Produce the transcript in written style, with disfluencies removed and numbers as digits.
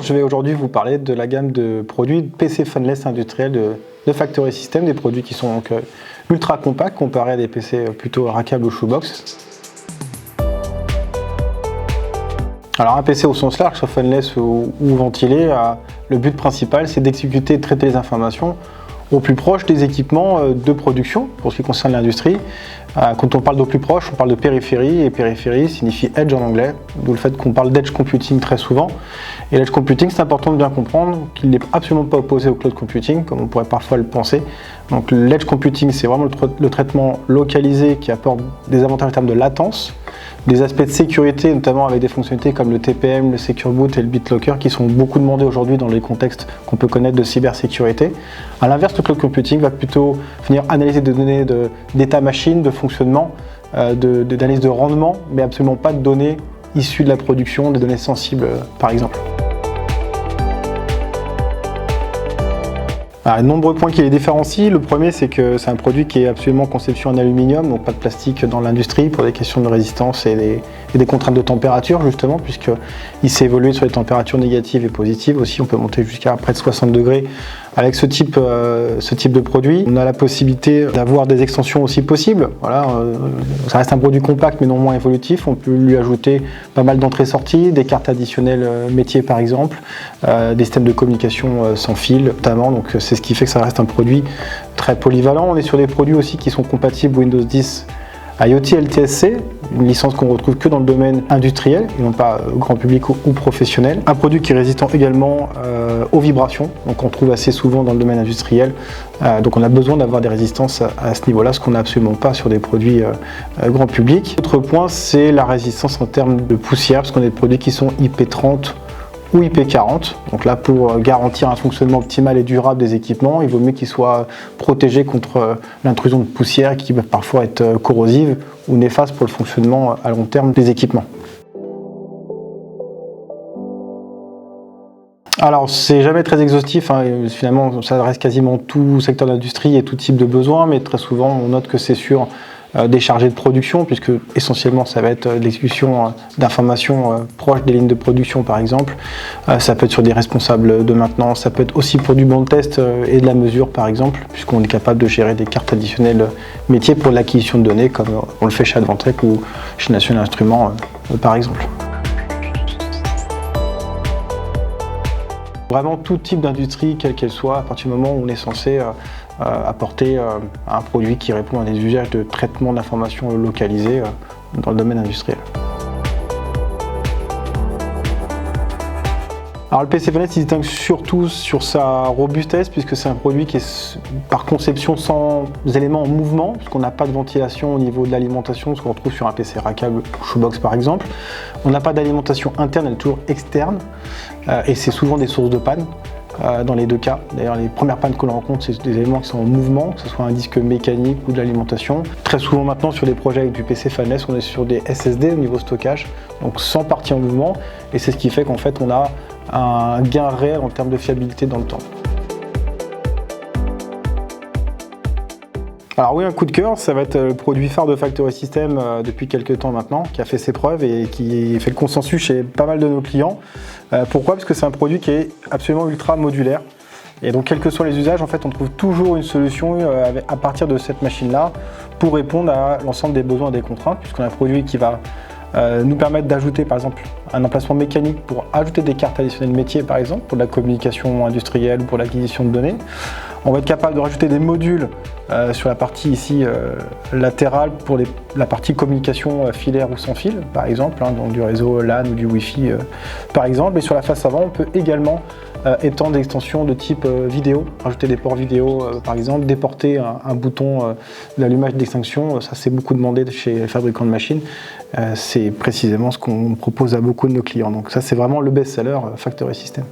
je vais aujourd'hui vous parler de la gamme de produits PC fanless industriels de Factory System, des produits qui sont donc ultra compacts comparés à des PC plutôt rackables ou shoebox. Alors un PC au sens large, soit fanless ou ventilé, le but principal c'est d'exécuter et de traiter les informations au plus proche des équipements de production pour ce qui concerne l'industrie. Quand on parle d'au plus proche, on parle de périphérie, et périphérie signifie edge en anglais, d'où le fait qu'on parle d'edge computing très souvent. Et l'edge computing, c'est important de bien comprendre qu'il n'est absolument pas opposé au cloud computing, comme on pourrait parfois le penser. Donc l'edge computing, c'est vraiment le traitement localisé qui apporte des avantages en termes de latence, des aspects de sécurité, notamment avec des fonctionnalités comme le TPM, le Secure Boot et le BitLocker qui sont beaucoup demandés aujourd'hui dans les contextes qu'on peut connaître de cybersécurité. A l'inverse, le cloud computing va plutôt venir analyser des données d'état machine, de fonctionnement, d'analyse de rendement, mais absolument pas de données issues de la production, des données sensibles par exemple. Alors, de nombreux points qui les différencient. Le premier, c'est que c'est un produit qui est absolument conception en aluminium, donc pas de plastique dans l'industrie pour des questions de résistance et des contraintes de température justement, puisqu'il s'est évolué sur les températures négatives et positives aussi. On peut monter jusqu'à près de 60 degrés avec ce type de produit. On a la possibilité d'avoir des extensions aussi possibles. Voilà, ça reste un produit compact mais non moins évolutif. On peut lui ajouter pas mal d'entrées-sorties, des cartes additionnelles métiers par exemple, des systèmes de communication sans fil notamment. Donc c'est ce qui fait que ça reste un produit très polyvalent. On est sur des produits aussi qui sont compatibles Windows 10 IoT LTSC, une licence qu'on retrouve que dans le domaine industriel et non pas grand public ou professionnel. Un produit qui est résistant également aux vibrations, donc on trouve assez souvent dans le domaine industriel. Donc on a besoin d'avoir des résistances à ce niveau-là, ce qu'on n'a absolument pas sur des produits grand public. Autre point, c'est la résistance en termes de poussière, parce qu'on a des produits qui sont IP30 ou IP40. Donc là, pour garantir un fonctionnement optimal et durable des équipements, il vaut mieux qu'ils soient protégés contre l'intrusion de poussière qui peut parfois être corrosive ou néfaste pour le fonctionnement à long terme des équipements. Alors, c'est jamais très exhaustif, hein. Finalement, ça reste quasiment tout secteur d'industrie et tout type de besoin, mais très souvent, on note que c'est sur des chargés de production, puisque essentiellement ça va être l'exécution d'informations proches des lignes de production par exemple. Ça peut être sur des responsables de maintenance, ça peut être aussi pour du bon test et de la mesure par exemple, puisqu'on est capable de gérer des cartes additionnelles métiers pour l'acquisition de données, comme on le fait chez Advantech ou chez National Instruments par exemple. Vraiment tout type d'industrie, quelle qu'elle soit, à partir du moment où on est censé apporter un produit qui répond à des usages de traitement d'informations localisés dans le domaine industriel. Alors le PC fanless il se distingue surtout sur sa robustesse, puisque c'est un produit qui est par conception sans éléments en mouvement, puisqu'on n'a pas de ventilation au niveau de l'alimentation, ce qu'on retrouve sur un PC rackable ou shoebox par exemple. On n'a pas d'alimentation interne, elle est toujours externe, et c'est souvent des sources de panne. Dans les deux cas. D'ailleurs, les premières pannes que l'on rencontre, c'est des éléments qui sont en mouvement, que ce soit un disque mécanique ou de l'alimentation. Très souvent maintenant, sur des projets avec du PC fanless, on est sur des SSD au niveau stockage, donc sans partie en mouvement, et c'est ce qui fait qu'en fait, on a un gain réel en termes de fiabilité dans le temps. Alors oui, un coup de cœur, ça va être le produit phare de Factory System depuis quelques temps maintenant, qui a fait ses preuves et qui fait le consensus chez pas mal de nos clients. Pourquoi ? Parce que c'est un produit qui est absolument ultra modulaire. Et donc quels que soient les usages, en fait, on trouve toujours une solution à partir de cette machine-là pour répondre à l'ensemble des besoins et des contraintes, puisqu'on a un produit qui va nous permettre d'ajouter par exemple un emplacement mécanique pour ajouter des cartes additionnelles métiers par exemple, pour de la communication industrielle ou pour l'acquisition de données. On va être capable de rajouter des modules sur la partie ici latérale pour la partie communication filaire ou sans fil par exemple, donc du réseau LAN ou du Wi-Fi par exemple. Et sur la face avant, on peut également étendre des extensions de type vidéo, rajouter des ports vidéo par exemple, déporter un bouton d'allumage d'extinction. Ça c'est beaucoup demandé chez les fabricants de machines. C'est précisément ce qu'on propose à beaucoup de nos clients. Donc ça c'est vraiment le best-seller Factory System.